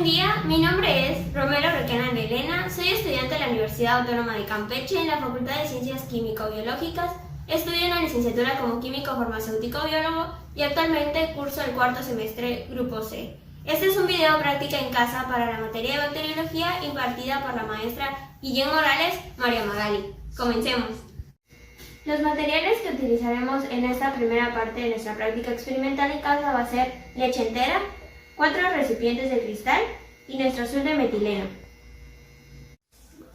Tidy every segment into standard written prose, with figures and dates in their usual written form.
día, mi nombre es Romero Requena Elena, soy estudiante de la Universidad Autónoma de Campeche en la Facultad de Ciencias Químico-Biológicas. Estudio en la licenciatura como químico farmacéutico biólogo y actualmente curso el cuarto semestre Grupo C. Este es un video práctica en casa para la materia de bacteriología impartida por la maestra Guillén Morales María Magali. Comencemos. Los materiales que utilizaremos en esta primera parte de nuestra práctica experimental en casa va a ser leche entera, 4 recipientes de cristal y nuestro azul de metileno.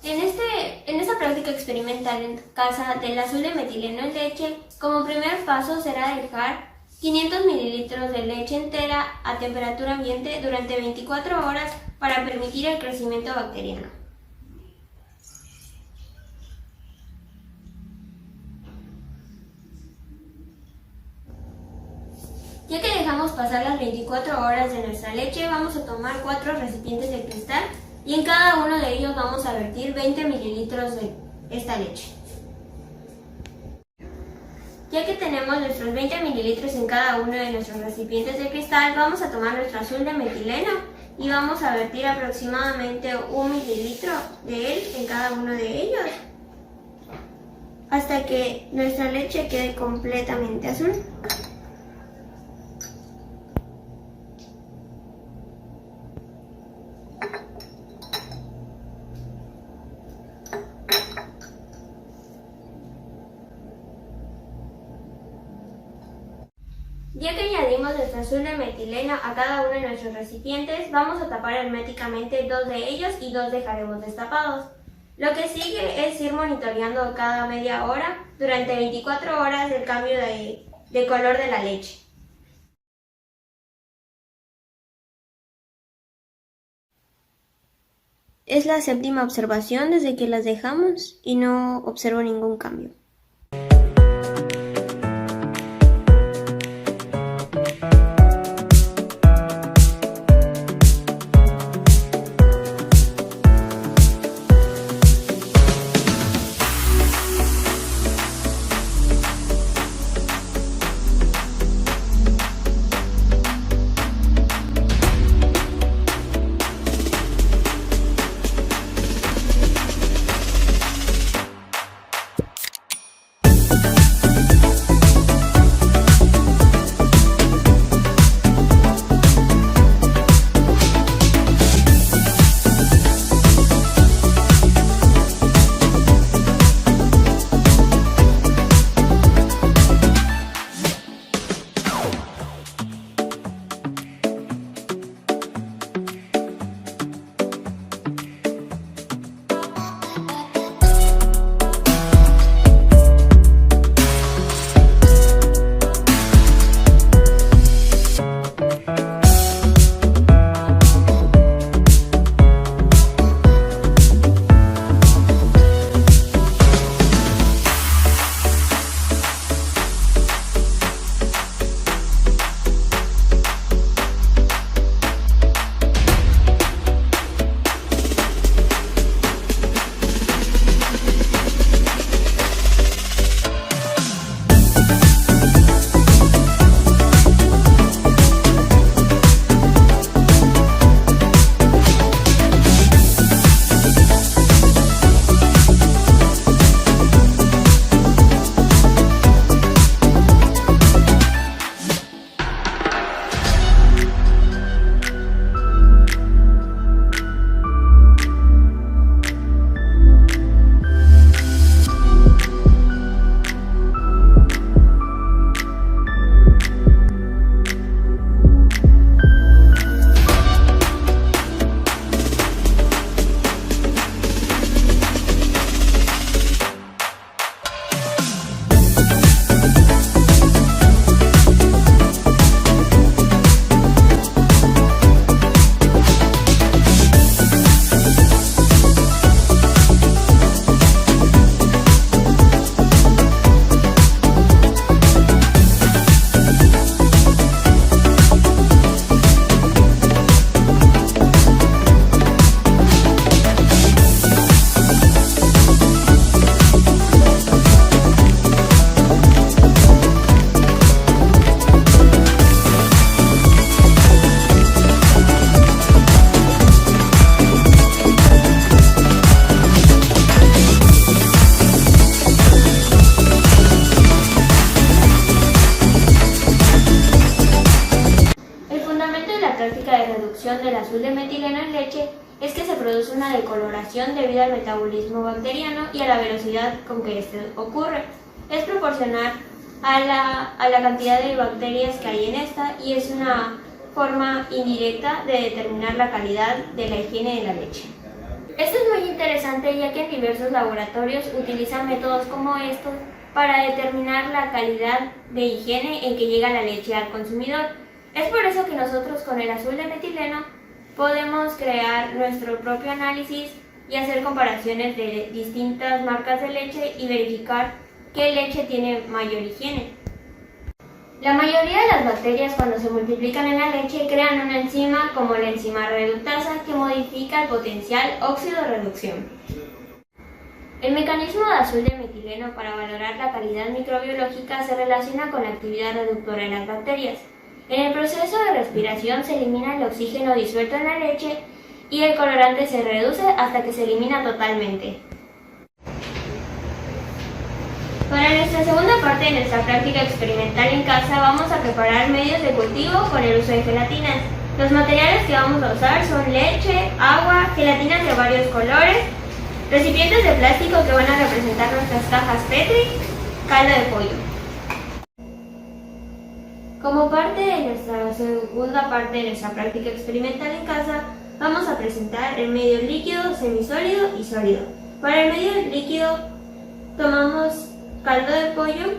En esta práctica experimental en casa del azul de metileno en leche, como primer paso será dejar 500 mililitros de leche entera a temperatura ambiente durante 24 horas para permitir el crecimiento bacteriano. Ya que dejamos pasar las 24 horas de nuestra leche, vamos a tomar 4 recipientes de cristal y en cada uno de ellos vamos a vertir 20 mililitros de esta leche. Ya que tenemos nuestros 20 mililitros en cada uno de nuestros recipientes de cristal, vamos a tomar nuestro azul de metileno y vamos a vertir aproximadamente 1 mililitro de él en cada uno de ellos, hasta que nuestra leche quede completamente azul. Ya que añadimos nuestro azul de metileno a cada uno de nuestros recipientes, vamos a tapar herméticamente 2 de ellos y 2 dejaremos destapados. Lo que sigue es ir monitoreando cada media hora durante 24 horas el cambio de color de la leche. Es la 7ª observación desde que las dejamos y no observo ningún cambio. producción del azul de metileno en leche es que se produce una decoloración debido al metabolismo bacteriano y a la velocidad con que este ocurre. Es proporcional a la cantidad de bacterias que hay en esta y es una forma indirecta de determinar la calidad de la higiene de la leche. Esto es muy interesante ya que en diversos laboratorios utilizan métodos como estos para determinar la calidad de higiene en que llega la leche al consumidor. Es por eso que nosotros con el azul de metileno podemos crear nuestro propio análisis y hacer comparaciones de distintas marcas de leche y verificar qué leche tiene mayor higiene. La mayoría de las bacterias cuando se multiplican en la leche crean una enzima como la enzima reductasa que modifica el potencial óxido-reducción. El mecanismo de azul de metileno para valorar la calidad microbiológica se relaciona con la actividad reductora de las bacterias. En el proceso de respiración se elimina el oxígeno disuelto en la leche y el colorante se reduce hasta que se elimina totalmente. Para nuestra segunda parte de nuestra práctica experimental en casa vamos a preparar medios de cultivo con el uso de gelatinas. Los materiales que vamos a usar son leche, agua, gelatinas de varios colores, recipientes de plástico que van a representar nuestras cajas Petri, caldo de pollo. Como parte de nuestra segunda parte de nuestra práctica experimental en casa, vamos a presentar el medio líquido, semisólido y sólido. Para el medio líquido tomamos caldo de pollo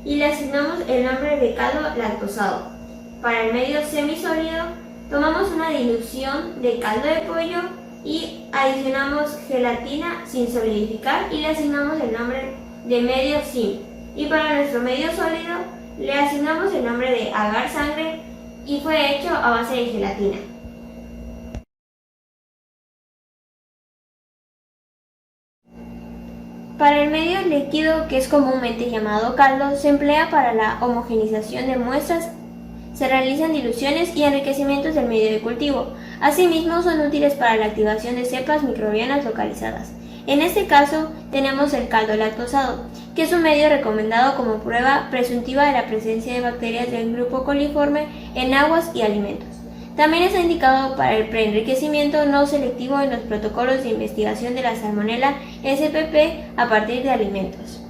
y le asignamos el nombre de caldo lactosado. Para el medio semisólido tomamos una dilución de caldo de pollo y adicionamos gelatina sin solidificar y le asignamos el nombre de medio sim. Y para nuestro medio sólido le asignamos el nombre de agar sangre y fue hecho a base de gelatina. Para el medio líquido, que es comúnmente llamado caldo, se emplea para la homogenización de muestras, se realizan diluciones y enriquecimientos del medio de cultivo. Asimismo, son útiles para la activación de cepas microbianas localizadas. En este caso, tenemos el caldo lactosado, que es un medio recomendado como prueba presuntiva de la presencia de bacterias del grupo coliforme en aguas y alimentos. También está indicado para el preenriquecimiento no selectivo en los protocolos de investigación de la Salmonella SPP a partir de alimentos.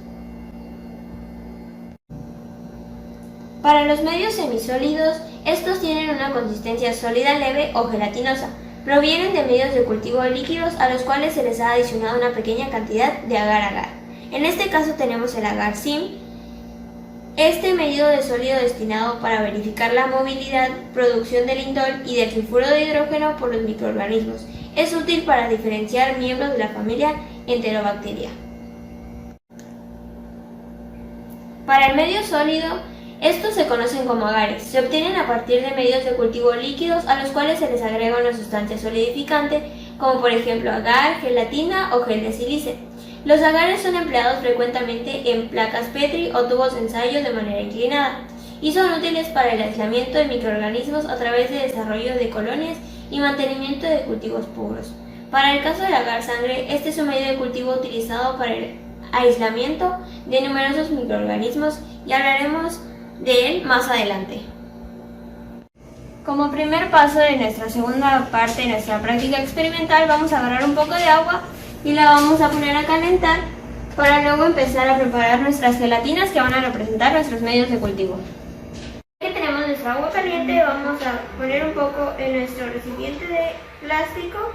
Para los medios semisólidos, estos tienen una consistencia sólida leve o gelatinosa. Provienen de medios de cultivo líquidos a los cuales se les ha adicionado una pequeña cantidad de agar-agar. En este caso tenemos el agar-sim. Este medio de sólido destinado para verificar la movilidad, producción del indol y del sulfuro de hidrógeno por los microorganismos. Es útil para diferenciar miembros de la familia Enterobacteria. Para el medio sólido, estos se conocen como agares. Se obtienen a partir de medios de cultivo líquidos a los cuales se les agrega una sustancia solidificante, como por ejemplo agar, gelatina o gel de sílice. Los agares son empleados frecuentemente en placas Petri o tubos de ensayo de manera inclinada y son útiles para el aislamiento de microorganismos a través de desarrollo de colonias y mantenimiento de cultivos puros. Para el caso del agar sangre, este es un medio de cultivo utilizado para el aislamiento de numerosos microorganismos y hablaremos de él más adelante. Como primer paso de nuestra segunda parte de nuestra práctica experimental, vamos a agarrar un poco de agua y la vamos a poner a calentar para luego empezar a preparar nuestras gelatinas que van a representar nuestros medios de cultivo. Ya que tenemos nuestra agua caliente, vamos a poner un poco en nuestro recipiente de plástico.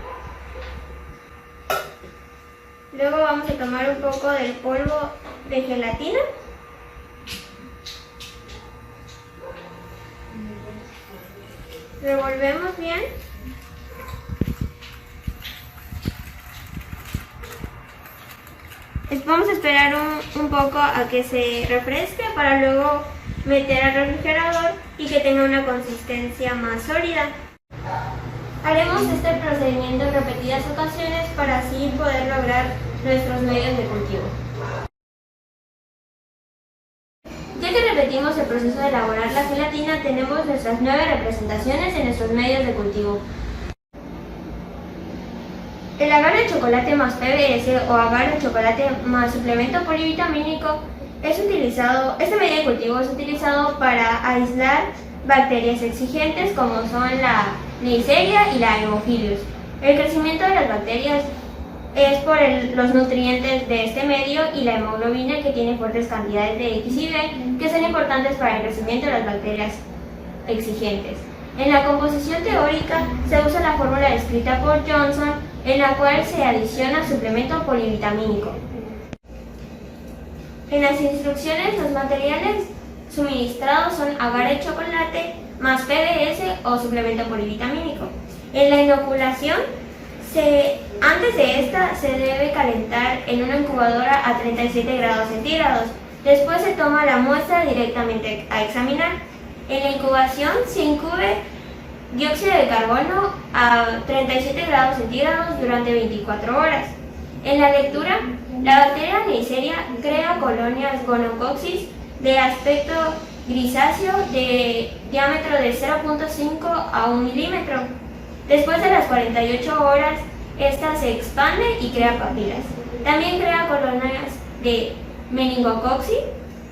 Luego vamos a tomar un poco del polvo de gelatina. Revolvemos bien. Vamos a esperar un poco a que se refresque para luego meter al refrigerador y que tenga una consistencia más sólida. Haremos este procedimiento en repetidas ocasiones para así poder lograr nuestros medios de cultivo. Ya que repetimos el proceso de elaborar la gelatina, tenemos nuestras 9 representaciones en nuestros medios de cultivo. El agar de chocolate más PBS o agar de chocolate más suplemento polivitamínico este medio de cultivo es utilizado para aislar bacterias exigentes como son la Neisseria y la Haemophilus. El crecimiento de las bacterias es por los nutrientes de este medio y la hemoglobina, que tiene fuertes cantidades de X y B, que son importantes para el crecimiento de las bacterias exigentes. En la composición teórica se usa la fórmula descrita por Johnson, en la cual se adiciona suplemento polivitamínico. En las instrucciones, los materiales suministrados son agar de chocolate más PBS o suplemento polivitamínico. En la inoculación, antes de esta se debe calentar en una incubadora a 37 grados centígrados. Después se toma la muestra directamente a examinar. En la incubación se incube dióxido de carbono a 37 grados centígrados durante 24 horas. En la lectura, la bacteria Neisseria crea colonias Gonococcus de aspecto grisáceo de diámetro de 0.5 a 1 milímetro. Después de las 48 horas, esta se expande y crea papilas. También crea colonias de Meningococcus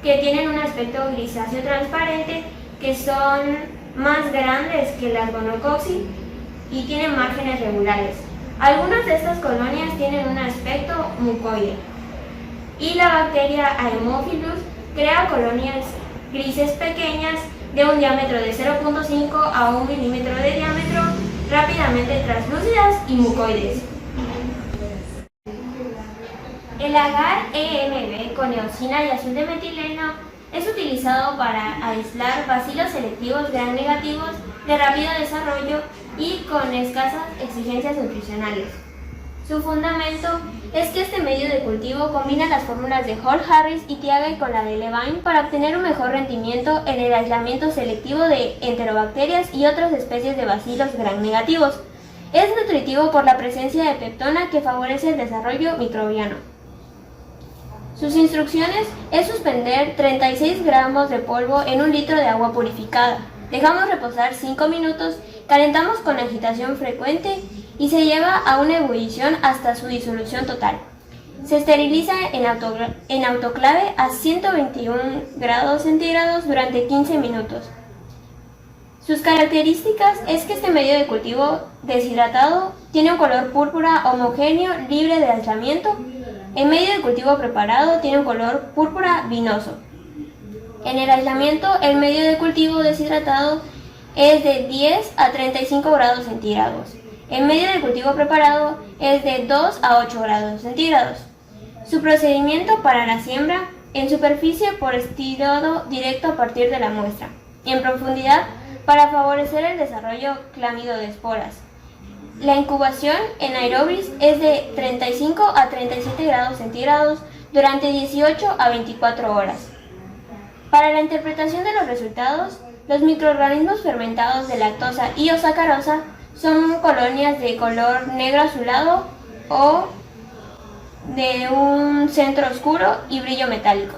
que tienen un aspecto grisáceo transparente, que son más grandes que las Gonococcus y tienen márgenes regulares. Algunas de estas colonias tienen un aspecto mucoide. Y la bacteria Haemophilus crea colonias grises pequeñas de un diámetro de 0.5 a 1 milímetro de diámetro, rápidamente translúcidas y mucoides. El agar EMB con eosina y azul de metileno es utilizado para aislar bacilos selectivos gram negativos de rápido desarrollo y con escasas exigencias nutricionales. Su fundamento es que este medio de cultivo combina las fórmulas de Hall-Harris y Thiague con la de Levine para obtener un mejor rendimiento en el aislamiento selectivo de enterobacterias y otras especies de bacilos gram negativos. Es nutritivo por la presencia de peptona, que favorece el desarrollo microbiano. Sus instrucciones es suspender 36 gramos de polvo en 1 litro de agua purificada. Dejamos reposar 5 minutos, calentamos con agitación frecuente y se lleva a una ebullición hasta su disolución total. Se esteriliza en autoclave a 121 grados centígrados durante 15 minutos. Sus características es que este medio de cultivo deshidratado tiene un color púrpura homogéneo, libre de aislamiento. El medio de cultivo preparado tiene un color púrpura vinoso. En el aislamiento, el medio de cultivo deshidratado es de 10 a 35 grados centígrados. El medio de cultivo preparado es de 2 a 8 grados centígrados. Su procedimiento para la siembra: en superficie por estirado directo a partir de la muestra, y en profundidad para favorecer el desarrollo clámido de esporas. La incubación en aerobis es de 35 a 37 grados centígrados durante 18 a 24 horas. Para la interpretación de los resultados, los microorganismos fermentados de lactosa y o sacarosa son colonias de color negro azulado o de un centro oscuro y brillo metálico.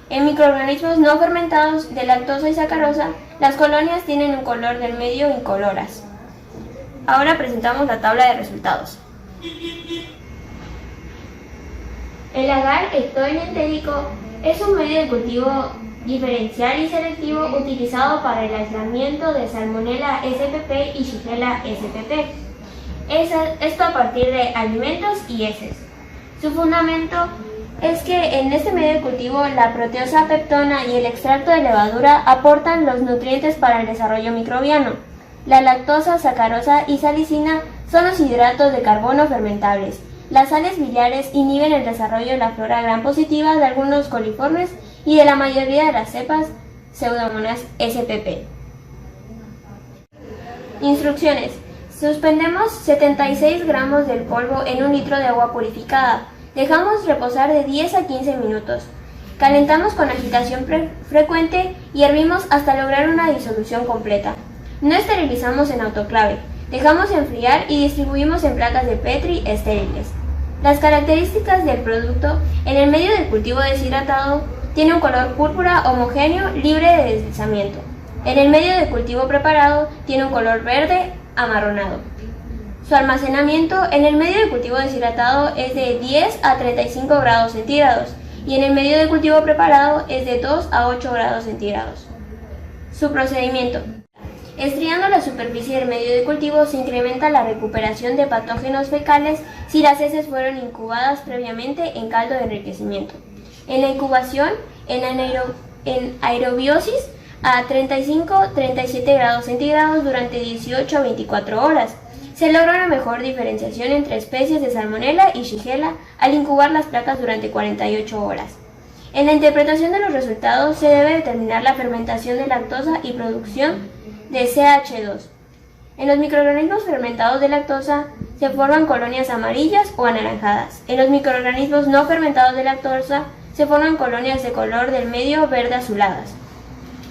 En microorganismos no fermentados de lactosa y sacarosa, las colonias tienen un color del medio incoloras. Ahora presentamos la tabla de resultados. El agar ectoenentérico es un medio de cultivo diferencial y selectivo utilizado para el aislamiento de Salmonella spp y Shigella spp. Esto a partir de alimentos y heces. Su fundamento es que en este medio de cultivo la proteosa peptona y el extracto de levadura aportan los nutrientes para el desarrollo microbiano. La lactosa, sacarosa y salicina son los hidratos de carbono fermentables. Las sales biliares inhiben el desarrollo de la flora gram positiva de algunos coliformes y de la mayoría de las cepas Pseudomonas spp. Instrucciones: suspendemos 76 gramos del polvo en 1 litro de agua purificada. Dejamos reposar de 10 a 15 minutos. Calentamos con agitación frecuente y hervimos hasta lograr una disolución completa. No esterilizamos en autoclave. Dejamos enfriar y distribuimos en placas de Petri estériles. Las características del producto: en el medio del cultivo deshidratado tiene un color púrpura homogéneo, libre de deslizamiento. En el medio de cultivo preparado tiene un color verde amarronado. Su almacenamiento: en el medio de cultivo deshidratado es de 10 a 35 grados centígrados y en el medio de cultivo preparado es de 2 a 8 grados centígrados. Su procedimiento: Estriando la superficie del medio de cultivo se incrementa la recuperación de patógenos fecales si las heces fueron incubadas previamente en caldo de enriquecimiento. En la incubación, en aerobiosis a 35-37 grados centígrados durante 18 a 24 horas. Se logra una mejor diferenciación entre especies de Salmonella y Shigella al incubar las placas durante 48 horas. En la interpretación de los resultados se debe determinar la fermentación de lactosa y producción de CH2. En los microorganismos fermentados de lactosa se forman colonias amarillas o anaranjadas. En los microorganismos no fermentados de lactosa se forman colonias de color del medio verde azuladas.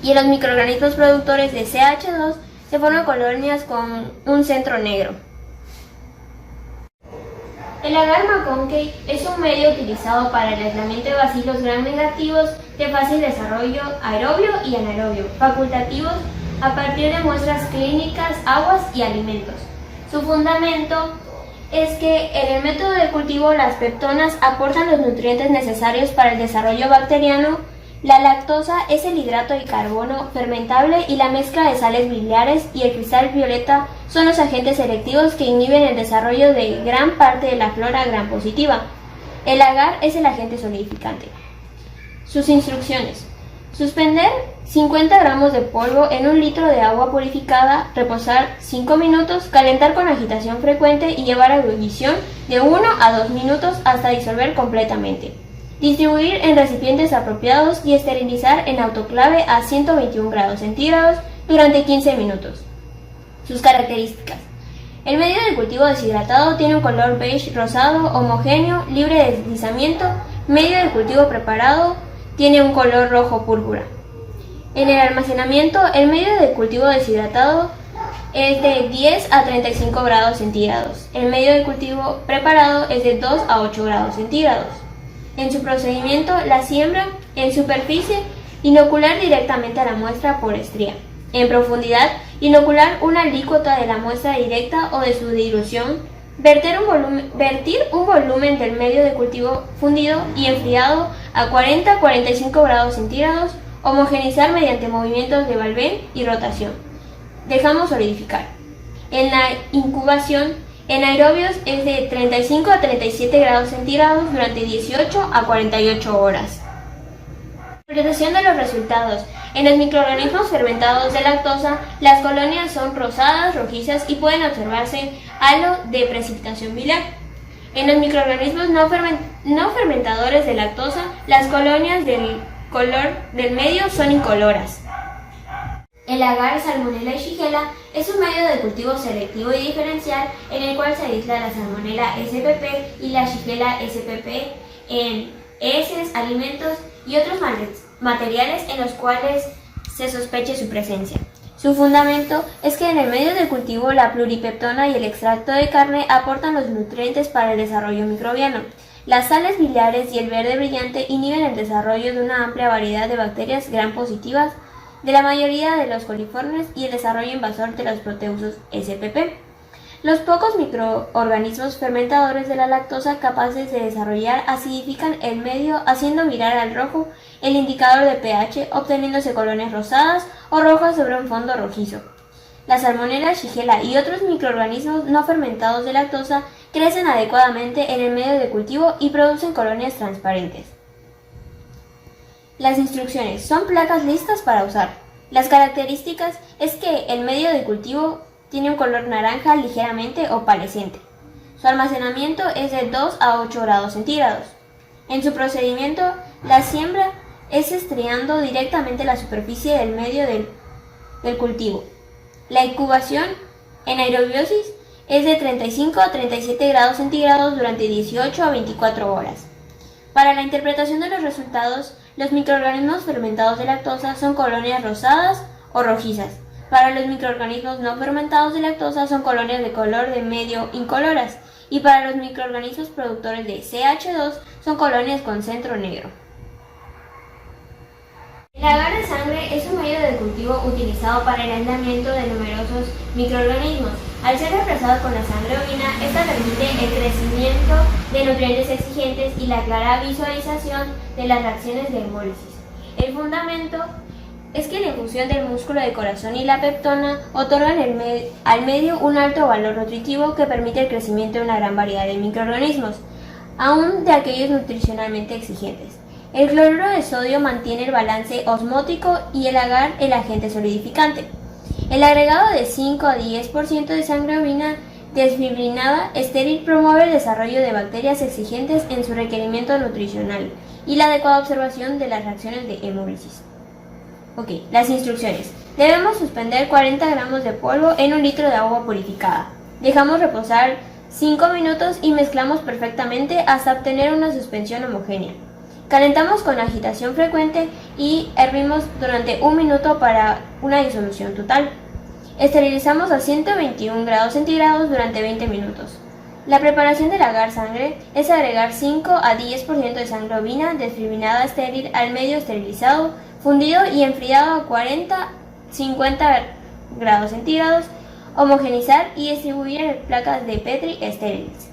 Y en los microorganismos productores de CH2 se forman colonias con un centro negro. El agar McConkey es un medio utilizado para el aislamiento de bacilos gram negativos de fácil desarrollo aerobio y anaerobio, facultativos a partir de muestras clínicas, aguas y alimentos. Su fundamento es que en el método de cultivo las peptonas aportan los nutrientes necesarios para el desarrollo bacteriano. La lactosa es el hidrato de carbono fermentable y la mezcla de sales biliares y el cristal violeta son los agentes selectivos que inhiben el desarrollo de gran parte de la flora gram positiva. El agar es el agente solidificante. Sus instrucciones: suspender 50 gramos de polvo en 1 litro de agua purificada, reposar 5 minutos, calentar con agitación frecuente y llevar a ebullición de 1 a 2 minutos hasta disolver completamente. Distribuir en recipientes apropiados y esterilizar en autoclave a 121 grados centígrados durante 15 minutos. Sus características: el medio de cultivo deshidratado tiene un color beige rosado, homogéneo, libre de deslizamiento. Medio de cultivo preparado tiene un color rojo púrpura. En el almacenamiento, el medio de cultivo deshidratado es de 10 a 35 grados centígrados. El medio de cultivo preparado es de 2 a 8 grados centígrados. En su procedimiento, la siembra en superficie, inocular directamente a la muestra por estría. En profundidad, inocular una alícuota de la muestra directa o de su dilución. Vertir un volumen del medio de cultivo fundido y enfriado a 40-45 grados centígrados. Homogeneizar mediante movimientos de vaivén y rotación. Dejamos solidificar. En la incubación, en aerobios es de 35 a 37 grados centígrados durante 18 a 48 horas. Interpretación de los resultados. En los microorganismos fermentados de lactosa, las colonias son rosadas, rojizas y pueden observarse halo de precipitación biliar. En los microorganismos no fermentadores de lactosa, las colonias del color del medio son incoloras. El agar, Salmonella y Shigella es un medio de cultivo selectivo y diferencial en el cual se aísla la Salmonella spp y la Shigella spp en heces, alimentos y otros materiales en los cuales se sospeche su presencia. Su fundamento es que en el medio de cultivo la pluripeptona y el extracto de carne aportan los nutrientes para el desarrollo microbiano. Las sales biliares y el verde brillante inhiben el desarrollo de una amplia variedad de bacterias gram positivas de la mayoría de los coliformes y el desarrollo invasor de los proteusos spp. Los pocos microorganismos fermentadores de la lactosa capaces de desarrollar acidifican el medio haciendo virar al rojo el indicador de pH, obteniéndose colonias rosadas o rojas sobre un fondo rojizo. La Salmonella, Shigella y otros microorganismos no fermentados de lactosa crecen adecuadamente en el medio de cultivo y producen colonias transparentes. Las instrucciones son placas listas para usar. Las características es que el medio de cultivo tiene un color naranja ligeramente opalescente. Su almacenamiento es de 2 a 8 grados centígrados. En su procedimiento, la siembra es estriando directamente la superficie del medio del cultivo. La incubación en aerobiosis es de 35 a 37 grados centígrados durante 18 a 24 horas. Para la interpretación de los resultados, los microorganismos fermentados de lactosa son colonias rosadas o rojizas. Para los microorganismos no fermentados de lactosa son colonias de color de medio incoloras. Y para los microorganismos productores de CH2 son colonias con centro negro. El agar de sangre es un medio de cultivo utilizado para el aislamiento de numerosos microorganismos. Al ser reemplazado con la sangre ovina, esta permite el crecimiento de nutrientes exigentes y la clara visualización de las reacciones de hemólisis. El fundamento es que la infusión del músculo del corazón y la peptona otorgan al medio un alto valor nutritivo que permite el crecimiento de una gran variedad de microorganismos, aun de aquellos nutricionalmente exigentes. El cloruro de sodio mantiene el balance osmótico y el agar el agente solidificante. El agregado de 5 a 10% de sangre ovina desfibrinada estéril promueve el desarrollo de bacterias exigentes en su requerimiento nutricional y la adecuada observación de las reacciones de hemólisis. Ok, las instrucciones. Debemos suspender 40 gramos de polvo en un litro de agua purificada. Dejamos reposar 5 minutos y mezclamos perfectamente hasta obtener una suspensión homogénea. Calentamos con agitación frecuente y hervimos durante 1 minuto para una disolución total. Esterilizamos a 121 grados centígrados durante 20 minutos. La preparación del agar sangre es agregar 5 a 10% de sangre ovina desfibrinada estéril al medio esterilizado, fundido y enfriado a 40-50 grados centígrados, homogenizar y distribuir en placas de Petri estériles.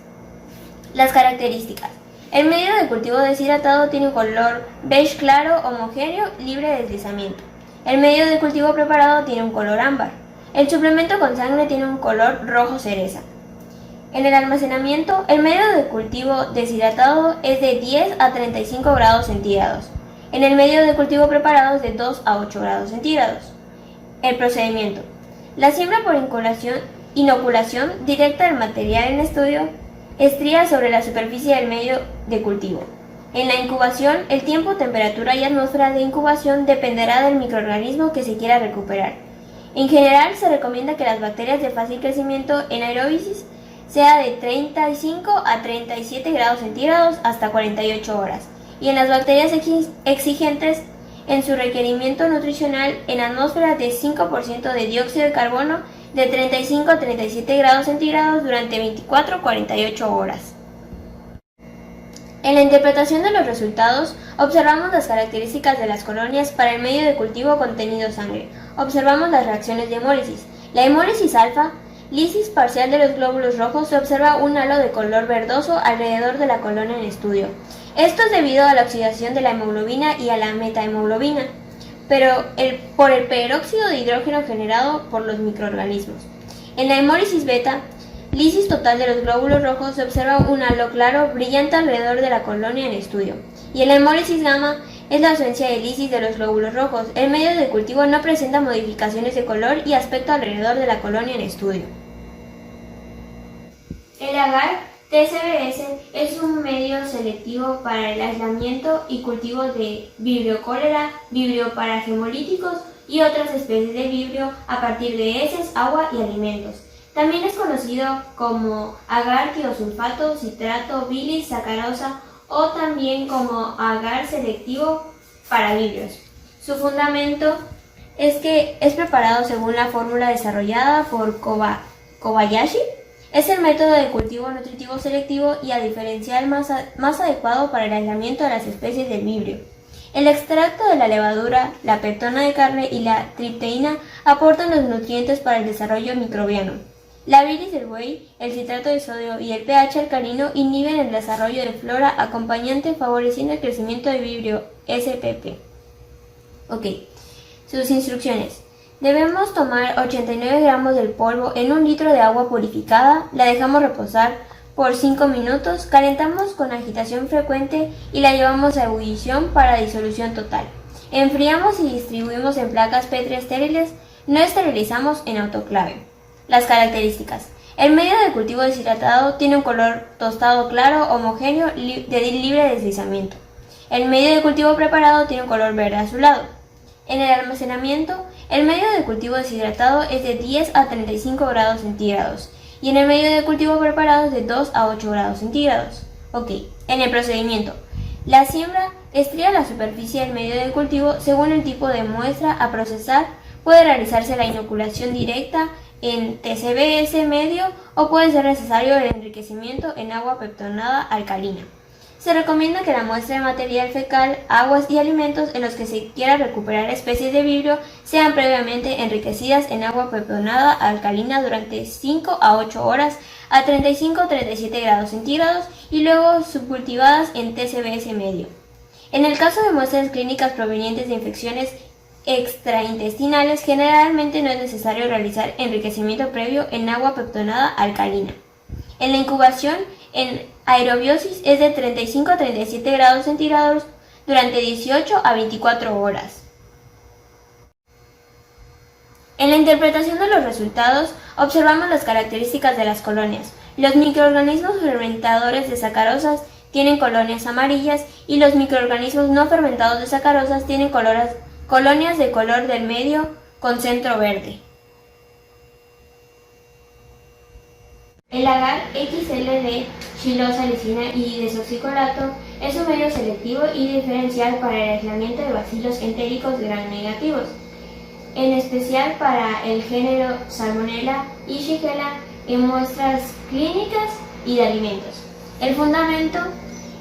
Las características. El medio de cultivo deshidratado tiene un color beige claro, homogéneo, libre de deslizamiento. El medio de cultivo preparado tiene un color ámbar. El suplemento con sangre tiene un color rojo cereza. En el almacenamiento, el medio de cultivo deshidratado es de 10 a 35 grados centígrados. En el medio de cultivo preparado es de 2 a 8 grados centígrados. El procedimiento. La siembra por inoculación directa del material en estudio estría sobre la superficie del medio de cultivo. En la incubación, el tiempo, temperatura y atmósfera de incubación dependerá del microorganismo que se quiera recuperar. En general, se recomienda que las bacterias de fácil crecimiento en aeróbisis sea de 35 a 37 grados centígrados hasta 48 horas, y en las bacterias exigentes en su requerimiento nutricional en atmósfera de 5% de dióxido de carbono de 35 a 37 grados centígrados durante 24 a 48 horas. En la interpretación de los resultados, observamos las características de las colonias para el medio de cultivo contenido sangre. Observamos las reacciones de hemólisis. La hemólisis alfa, lisis parcial de los glóbulos rojos, se observa un halo de color verdoso alrededor de la colonia en estudio. Esto es debido a la oxidación de la hemoglobina y a la metahemoglobina, por el peróxido de hidrógeno generado por los microorganismos. En la hemólisis beta, lisis total de los glóbulos rojos, se observa un halo claro brillante alrededor de la colonia en estudio. Y en la hemólisis gamma es la ausencia de lisis de los glóbulos rojos. El medio de cultivo no presenta modificaciones de color y aspecto alrededor de la colonia en estudio. El agar TCBS es un medio selectivo para el aislamiento y cultivo de Vibrio cholera, Vibrio paragemolíticos y otras especies de Vibrio a partir de heces, agua y alimentos. También es conocido como agar tiosulfato, citrato, bilis, sacarosa o también como agar selectivo para vibrios. Su fundamento es que es preparado según la fórmula desarrollada por Kobayashi. Es el método de cultivo nutritivo selectivo y a diferencial más adecuado para el aislamiento de las especies del vibrio. El extracto de la levadura, la peptona de carne y la tripteína aportan los nutrientes para el desarrollo microbiano. La bilis del buey, el citrato de sodio y el pH alcalino inhiben el desarrollo de flora acompañante favoreciendo el crecimiento de vibrio SPP. Ok, sus instrucciones. Debemos tomar 89 gramos del polvo en un litro de agua purificada, la dejamos reposar por 5 minutos, calentamos con agitación frecuente y la llevamos a ebullición para disolución total. Enfriamos y distribuimos en placas Petri estériles, no esterilizamos en autoclave. Las características. El medio de cultivo deshidratado tiene un color tostado claro, homogéneo, libre de deslizamiento. El medio de cultivo preparado tiene un color verde azulado. En el almacenamiento, el medio de cultivo deshidratado es de 10 a 35 grados centígrados y en el medio de cultivo preparado es de 2 a 8 grados centígrados. Ok, en el procedimiento. La siembra estría la superficie del medio de cultivo según el tipo de muestra a procesar. Puede realizarse la inoculación directa en TCBS medio o puede ser necesario el enriquecimiento en agua peptonada alcalina. Se recomienda que la muestra de material fecal, aguas y alimentos en los que se quiera recuperar especies de vibrio sean previamente enriquecidas en agua peptonada alcalina durante 5 a 8 horas a 35-37 grados centígrados y luego subcultivadas en TCBS medio. En el caso de muestras clínicas provenientes de infecciones extraintestinales, generalmente no es necesario realizar enriquecimiento previo en agua peptonada alcalina. En la incubación en aerobiosis es de 35 a 37 grados centígrados durante 18 a 24 horas. En la interpretación de los resultados, observamos las características de las colonias. Los microorganismos fermentadores de sacarosas tienen colonias amarillas y los microorganismos no fermentados de sacarosas tienen colonias de color del medio con centro verde. El agar XLD xilosa lisina y desoxicolato es un medio selectivo y diferencial para el aislamiento de bacilos entéricos gram negativos, en especial para el género Salmonella y Shigella en muestras clínicas y de alimentos. El fundamento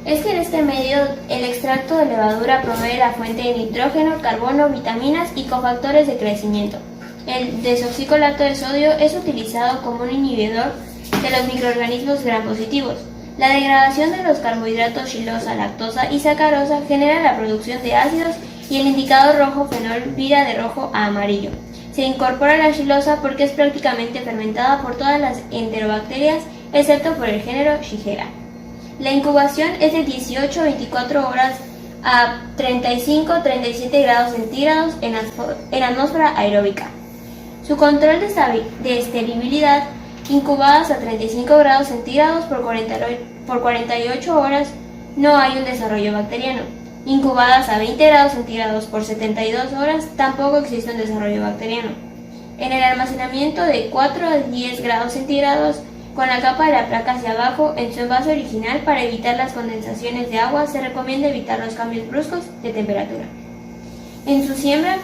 es que en este medio el extracto de levadura provee la fuente de nitrógeno, carbono, vitaminas y cofactores de crecimiento. El desoxicolato de sodio es utilizado como un inhibidor de los microorganismos gram positivos. La degradación de los carbohidratos xilosa, lactosa y sacarosa genera la producción de ácidos y el indicador rojo fenol vira de rojo a amarillo. Se incorpora la xilosa porque es prácticamente fermentada por todas las enterobacterias excepto por el género Shigella. La incubación es de 18 a 24 horas a 35-37 grados centígrados en atmósfera aeróbica. Su control de estabilidad, incubadas a 35 grados centígrados por 48 horas, no hay un desarrollo bacteriano. Incubadas a 20 grados centígrados por 72 horas, tampoco existe un desarrollo bacteriano. En el almacenamiento de 4 a 10 grados centígrados, con la capa de la placa hacia abajo en su envase original para evitar las condensaciones de agua, se recomienda evitar los cambios bruscos de temperatura. En su siembra,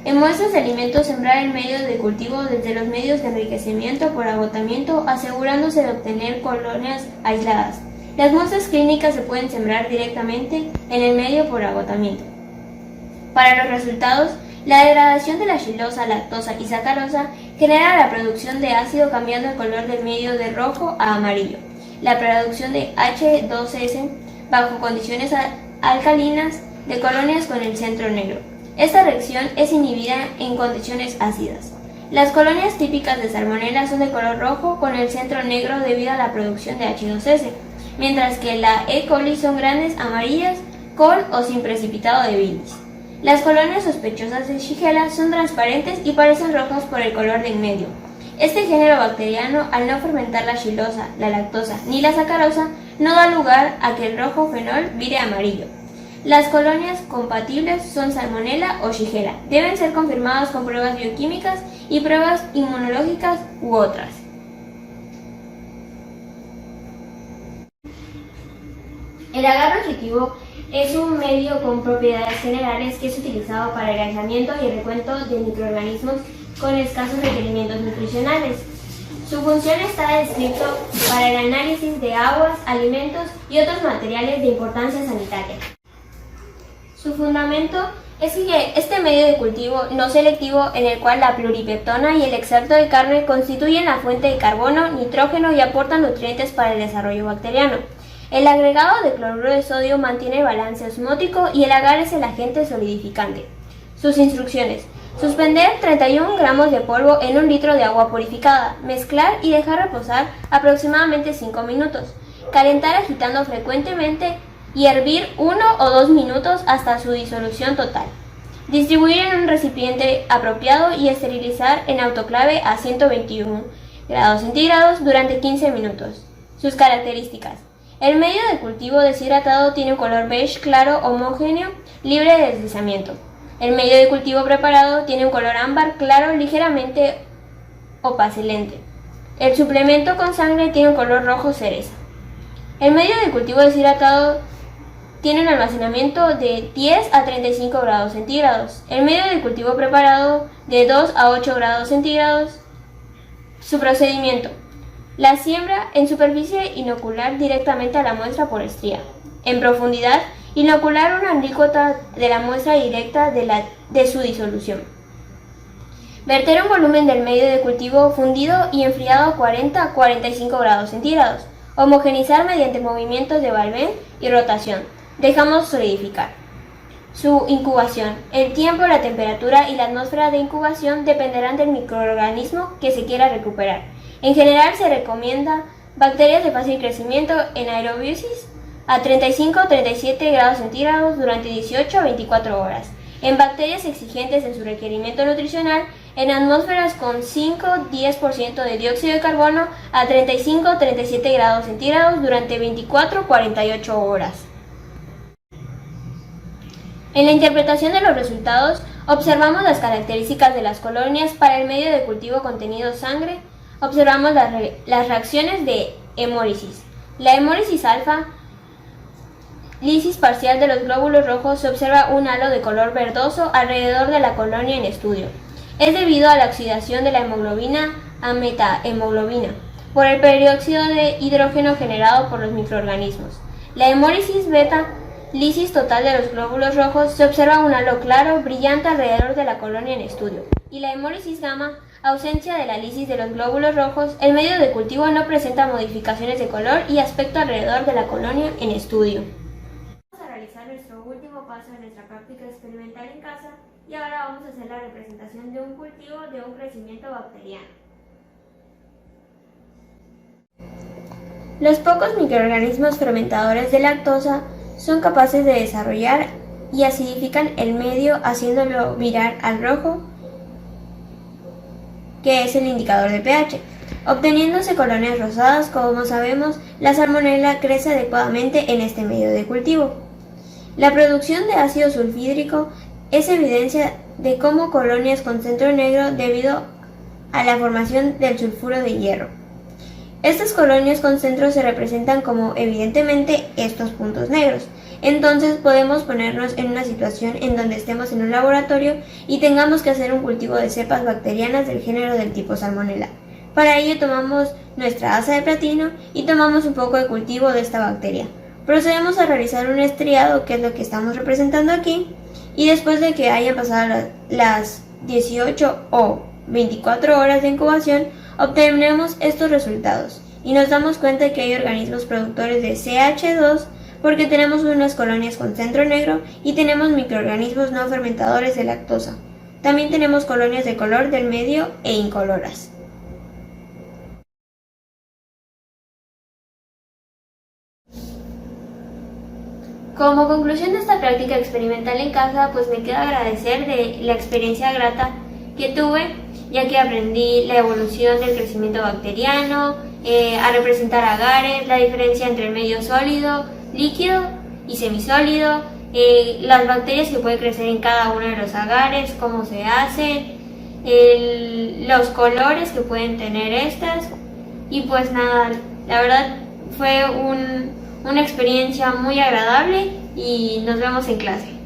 en muestras de alimentos, sembrar en medios de cultivo desde los medios de enriquecimiento por agotamiento, asegurándose de obtener colonias aisladas. Las muestras clínicas se pueden sembrar directamente en el medio por agotamiento. Para los resultados, la degradación de la xilosa, lactosa y sacarosa genera la producción de ácido cambiando el color del medio de rojo a amarillo. La producción de H2S bajo condiciones alcalinas de colonias con el centro negro. Esta reacción es inhibida en condiciones ácidas. Las colonias típicas de Salmonella son de color rojo con el centro negro debido a la producción de H2S, mientras que la E. coli son grandes amarillas con o sin precipitado de bilis. Las colonias sospechosas de Shigella son transparentes y parecen rojas por el color del medio. Este género bacteriano, al no fermentar la xilosa, la lactosa ni la sacarosa, no da lugar a que el rojo fenol vire amarillo. Las colonias compatibles son Salmonella o Shigella. Deben ser confirmadas con pruebas bioquímicas y pruebas inmunológicas u otras. El agar nutritivo es un medio con propiedades generales que es utilizado para el aislamiento y el recuento de microorganismos con escasos requerimientos nutricionales. Su función está descrito para el análisis de aguas, alimentos y otros materiales de importancia sanitaria. Su fundamento es que este medio de cultivo no selectivo en el cual la pluripeptona y el extracto de carne constituyen la fuente de carbono, nitrógeno y aportan nutrientes para el desarrollo bacteriano. El agregado de cloruro de sodio mantiene el balance osmótico y el agar es el agente solidificante. Sus instrucciones: suspender 31 gramos de polvo en 1 litro de agua purificada, mezclar y dejar reposar aproximadamente 5 minutos, calentar agitando frecuentemente y hervir 1 o 2 minutos hasta su disolución total. Distribuir en un recipiente apropiado y esterilizar en autoclave a 121 grados centígrados durante 15 minutos. Sus características: el medio de cultivo deshidratado tiene un color beige claro homogéneo, libre de deslizamiento. El medio de cultivo preparado tiene un color ámbar claro ligeramente opacilente. El suplemento con sangre tiene un color rojo cereza. El medio de cultivo deshidratado tiene un almacenamiento de 10 a 35 grados centígrados. El medio de cultivo preparado de 2 a 8 grados centígrados. Su procedimiento: la siembra en superficie, inocular directamente a la muestra por estría. En profundidad, inocular una alícuota de la muestra directa de su disolución. Verter un volumen del medio de cultivo fundido y enfriado a 40 a 45 grados centígrados. Homogenizar mediante movimientos de vaivén y rotación. Dejamos solidificar. Su incubación. El tiempo, la temperatura y la atmósfera de incubación dependerán del microorganismo que se quiera recuperar. En general se recomienda bacterias de fácil crecimiento en aerobiosis a 35-37 grados centígrados durante 18 a 24 horas. En bacterias exigentes en su requerimiento nutricional, en atmósferas con 5-10% de dióxido de carbono a 35-37 grados centígrados durante 24-48 horas. En la interpretación de los resultados, observamos las características de las colonias para el medio de cultivo contenido sangre, observamos las reacciones de hemólisis. La hemólisis alfa, lisis parcial de los glóbulos rojos, se observa un halo de color verdoso alrededor de la colonia en estudio. Es debido a la oxidación de la hemoglobina a metahemoglobina por el peróxido de hidrógeno generado por los microorganismos. La hemólisis beta, lisis total de los glóbulos rojos, se observa un halo claro, brillante alrededor de la colonia en estudio. Y la hemólisis gamma, ausencia de la lisis de los glóbulos rojos, el medio de cultivo no presenta modificaciones de color y aspecto alrededor de la colonia en estudio. Vamos a realizar nuestro último paso en nuestra práctica experimental en casa y ahora vamos a hacer la representación de un cultivo de un crecimiento bacteriano. Los pocos microorganismos fermentadores de lactosa son capaces de desarrollar y acidifican el medio haciéndolo virar al rojo, que es el indicador de pH. Obteniéndose colonias rosadas, como sabemos, la salmonela crece adecuadamente en este medio de cultivo. La producción de ácido sulfhídrico es evidencia de cómo colonias con centro negro debido a la formación del sulfuro de hierro. Estas colonias con centro se representan como evidentemente estos puntos negros. Entonces podemos ponernos en una situación en donde estemos en un laboratorio y tengamos que hacer un cultivo de cepas bacterianas del género del tipo Salmonella. Para ello tomamos nuestra asa de platino y tomamos un poco de cultivo de esta bacteria. Procedemos a realizar un estriado, que es lo que estamos representando aquí, y después de que hayan pasado las 18 o 24 horas de incubación, obtenemos estos resultados y nos damos cuenta de que hay organismos productores de CH2 porque tenemos unas colonias con centro negro y tenemos microorganismos no fermentadores de lactosa. También tenemos colonias de color del medio e incoloras. Como conclusión de esta práctica experimental en casa, pues me queda agradecer de la experiencia grata que tuve, ya que aprendí la evolución del crecimiento bacteriano, a representar agares, la diferencia entre el medio sólido, líquido y semisólido, las bacterias que pueden crecer en cada uno de los agares, cómo se hacen, los colores que pueden tener estas, y pues nada, la verdad fue una experiencia muy agradable y nos vemos en clase.